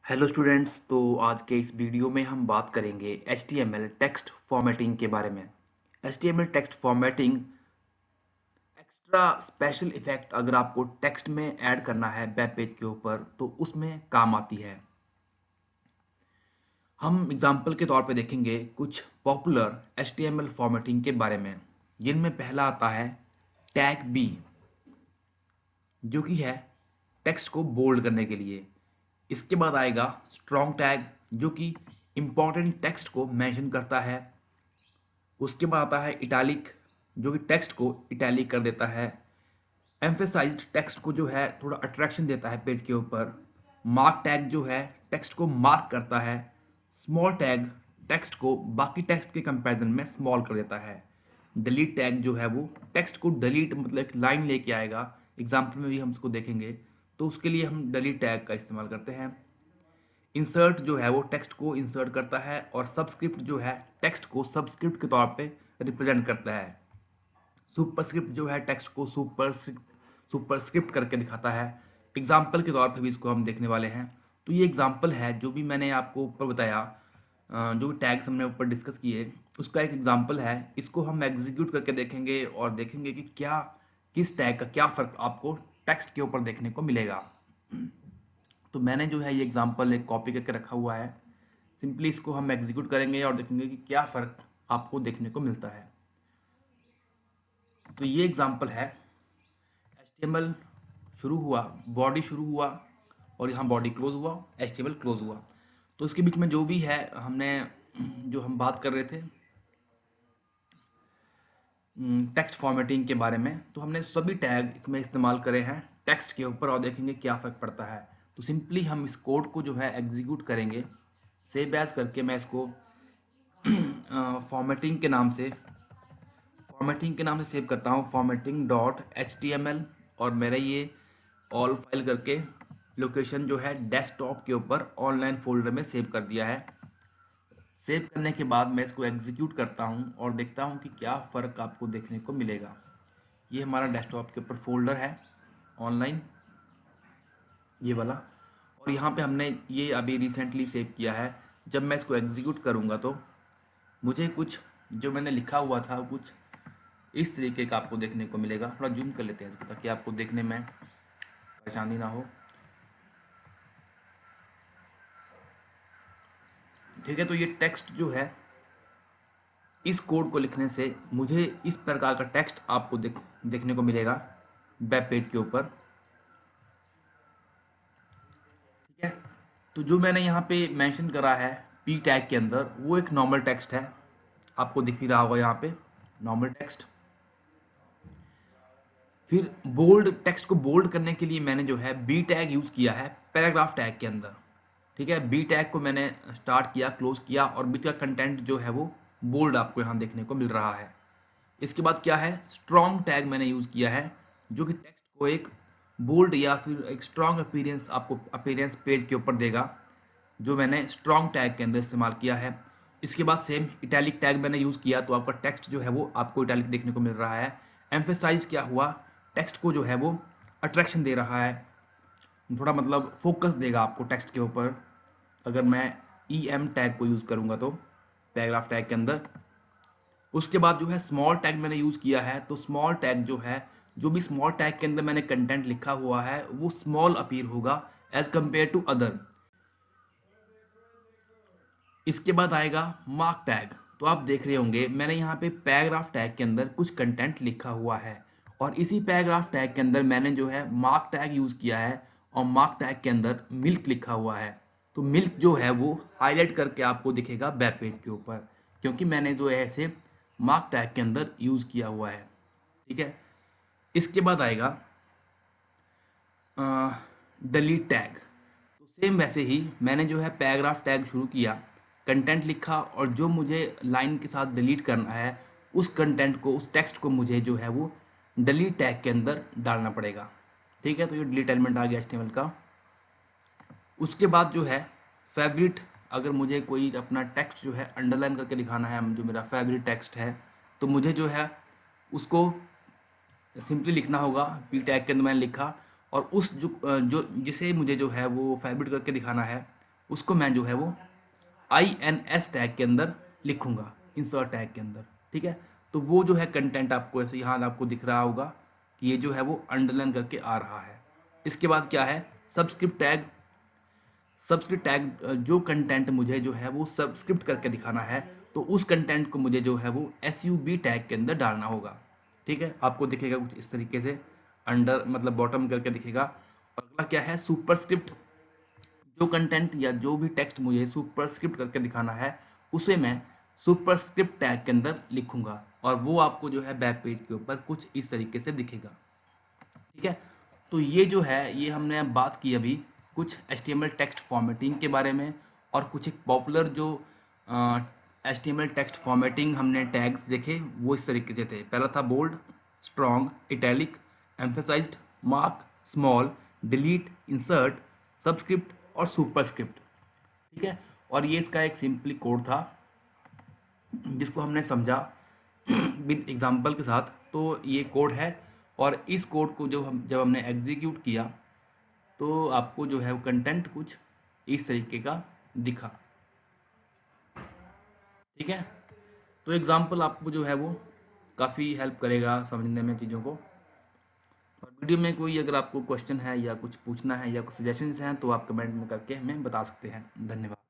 Hello students. तो आज के इस वीडियो में हम बात करेंगे HTML टेक्स्ट फॉर्मेटिंग के बारे में। HTML text formatting extra special effect अगर आपको टेक्स्ट में ऐड करना है वेब पेज के ऊपर तो उसमें काम आती है। हम एग्जांपल के तौर पे देखेंगे कुछ पॉपुलर HTML फॉर्मेटिंग के बारे में, जिनमें पहला आता है टैग बी, जो कि है टेक्स्ट को बोल्ड करने के लिए। इसके बाद आएगा स्ट्रॉन्ग टैग, जो कि इम्पॉर्टेंट टेक्स्ट को मेंशन करता है। उसके बाद आता है इटैलिक, जो कि टेक्स्ट को इटैलिक कर देता है। एम्फेसाइज्ड टेक्स्ट को जो है थोड़ा अट्रैक्शन देता है पेज के ऊपर। मार्क टैग जो है टेक्स्ट को मार्क करता है। स्मॉल टैग टेक्स्ट को बाकी टेक्स्ट के कंपैरिजन में स्मॉल कर देता है। डिलीट टैग जो है वो टेक्स्ट को डिलीट मतलब एक लाइन लेके आएगा। एग्जाम्पल में भी हम उसको देखेंगे, तो उसके लिए हम डिलीट टैग का इस्तेमाल करते हैं। इंसर्ट जो है वो टेक्स्ट को इंसर्ट करता है, और सबस्क्रिप्ट जो है टेक्स्ट को सबस्क्रिप्ट के तौर पे रिप्रेजेंट करता है। सुपरस्क्रिप्ट जो है टेक्स्ट को सुपरस्क्रिप्ट करके दिखाता है। एग्जाम्पल के तौर पे भी इसको हम देखने वाले हैं। तो ये एग्जाम्पल है जो भी मैंने आपको ऊपर बताया, जो भी टैग्स हमने ऊपर डिस्कस किए उसका एक एग्जाम्पल है। इसको हम एग्जीक्यूट करके देखेंगे और देखेंगे कि क्या किस टैग का क्या फ़र्क आपको टेक्स्ट के ऊपर देखने को मिलेगा। तो मैंने जो है ये एग्जांपल एक कॉपी करके रखा हुआ है। सिंपली इसको हम एग्जीक्यूट करेंगे और देखेंगे कि क्या फ़र्क आपको देखने को मिलता है। तो ये एग्जांपल है, HTML शुरू हुआ, बॉडी शुरू हुआ, और यहाँ बॉडी क्लोज हुआ, HTML क्लोज हुआ। तो इसके बीच में जो भी है हमने जो हम बात कर रहे थे टेक्स्ट फॉर्मेटिंग के बारे में, तो हमने सभी टैग इसमें इस्तेमाल करे हैं टेक्स्ट के ऊपर, और देखेंगे क्या फ़र्क पड़ता है। तो सिंपली हम इस कोड को जो है एग्जीक्यूट करेंगे। सेव एज करके मैं इसको फॉर्मेटिंग के नाम से सेव करता हूँ, formatting.html। और मेरा ये ऑल फाइल करके लोकेशन जो है डेस्कटॉप के ऊपर ऑनलाइन फोल्डर में सेव कर दिया है। सेव करने के बाद मैं इसको एग्जीक्यूट करता हूँ और देखता हूँ कि क्या फ़र्क आपको देखने को मिलेगा। ये हमारा डेस्कटॉप के ऊपर फोल्डर है ऑनलाइन, ये वाला। और यहाँ पे हमने ये अभी रिसेंटली सेव किया है। जब मैं इसको एग्जीक्यूट करूँगा तो मुझे कुछ जो मैंने लिखा हुआ था कुछ इस तरीके का आपको देखने को मिलेगा। थोड़ा जूम कर लेते हैं इसको ताकि आपको देखने में परेशानी ना हो। ठीक है, तो ये टेक्स्ट जो है, इस कोड को लिखने से मुझे इस प्रकार का टेक्स्ट आपको देखने को मिलेगा वेब पेज के ऊपर। ठीक है, तो जो मैंने यहाँ पे मेंशन करा है पी टैग के अंदर, वो एक नॉर्मल टेक्स्ट है। आपको दिख ही रहा होगा यहाँ पे नॉर्मल टेक्स्ट। फिर बोल्ड टेक्स्ट को बोल्ड करने के लिए मैंने जो है बी टैग यूज़ किया है पैराग्राफ टैग के अंदर। ठीक है, बी टैग को मैंने स्टार्ट किया, क्लोज किया, और बीच का कंटेंट जो है वो बोल्ड आपको यहाँ देखने को मिल रहा है। इसके बाद क्या है, स्ट्रॉन्ग टैग मैंने यूज़ किया है, जो कि टेक्स्ट को एक बोल्ड या फिर एक स्ट्रॉन्ग अपीयरेंस आपको अपीयरेंस पेज के ऊपर देगा, जो मैंने स्ट्रॉन्ग टैग के अंदर इस्तेमाल किया है। इसके बाद सेम इटैलिक टैग मैंने यूज़ किया, तो आपका टेक्स्ट जो है वो आपको इटैलिक देखने को मिल रहा है। एम्फेसाइज क्या हुआ, टेक्स्ट को जो है वो अट्रैक्शन दे रहा है, थोड़ा मतलब फोकस देगा आपको टेक्स्ट के ऊपर। अगर मैं ई एम टैग को यूज़ करूँगा तो पैराग्राफ टैग के अंदर। उसके बाद जो है स्मॉल टैग मैंने यूज़ किया है, तो स्मॉल टैग जो है, जो भी स्मॉल टैग के अंदर मैंने कंटेंट लिखा हुआ है वो स्मॉल अपीयर होगा एज कंपेयर टू अदर। इसके बाद आएगा मार्क टैग। तो आप देख रहे होंगे मैंने यहाँ पे पैराग्राफ टैग के अंदर कुछ कंटेंट लिखा हुआ है, और इसी पैराग्राफ टैग के अंदर मैंने जो है मार्क टैग यूज़ किया है, और मार्क टैग के अंदर मिल्क लिखा हुआ है। तो मिल्क जो है वो हाईलाइट करके आपको दिखेगा वेब पेज के ऊपर, क्योंकि मैंने जो है ऐसे मार्क टैग के अंदर यूज़ किया हुआ है। ठीक है, इसके बाद आएगा डिलीट टैग। तो सेम वैसे ही मैंने जो है पैराग्राफ टैग शुरू किया, कंटेंट लिखा, और जो मुझे लाइन के साथ डिलीट करना है उस कंटेंट को, उस टेक्स्ट को मुझे जो है वो डिलीट टैग के अंदर डालना पड़ेगा। ठीक है, तो ये डिलीट एलिमेंट आ गया HTML का। उसके बाद जो है फेवरेट, अगर मुझे कोई अपना टेक्स्ट जो है अंडरलाइन करके दिखाना है, जो मेरा फेवरेट टेक्स्ट है, तो मुझे जो है उसको सिंपली लिखना होगा। पी टैग के अंदर मैंने लिखा, और उस जो जिसे मुझे जो है वो फेवरेट करके दिखाना है, उसको मैं जो है वो INS टैग के अंदर लिखूंगा, इंसर्ट टैग के अंदर। ठीक है, तो वो जो है कंटेंट आपको ऐसे यहाँ आपको दिख रहा होगा कि ये जो है वो अंडरलाइन करके आ रहा है। इसके बाद क्या है, सबस्क्रिप्ट टैग। सबस्क्रिप्ट टैग जो कंटेंट मुझे जो है वो सबस्क्रिप्ट करके दिखाना है, तो उस कंटेंट को मुझे जो है वो SUB टैग के अंदर डालना होगा। ठीक है, आपको दिखेगा कुछ इस तरीके से, अंडर मतलब बॉटम करके दिखेगा। और अगला क्या है, सुपरस्क्रिप्ट। जो कंटेंट या जो भी टेक्स्ट मुझे सुपरस्क्रिप्ट करके दिखाना है, उसे मैं सुपरस्क्रिप्ट टैग के अंदर लिखूंगा, और वो आपको जो है वेब पेज के ऊपर कुछ इस तरीके से दिखेगा। ठीक है, तो ये जो है ये हमने अब बात की अभी कुछ HTML टेक्स्ट फॉर्मेटिंग के बारे में, और कुछ एक पॉपुलर जो HTML टेक्स्ट फॉर्मेटिंग हमने टैग्स देखे वो इस तरीके से थे। पहला था bold, strong, italic, emphasized, mark, small, delete, insert, subscript और सुपरस्क्रिप्ट। ठीक है, और ये इसका एक सिंपली कोड था जिसको हमने समझा विद एग्जांपल के साथ। तो ये कोड है, और इस कोड को जब हमने एग्जीक्यूट किया तो आपको जो है वो कंटेंट कुछ इस तरीके का दिखा। ठीक है, तो एग्जांपल आपको जो है वो काफ़ी हेल्प करेगा समझने में चीज़ों को। और वीडियो में कोई अगर आपको क्वेश्चन है या कुछ पूछना है या कुछ सजेशंस हैं तो आप कमेंट में करके हमें बता सकते हैं। धन्यवाद।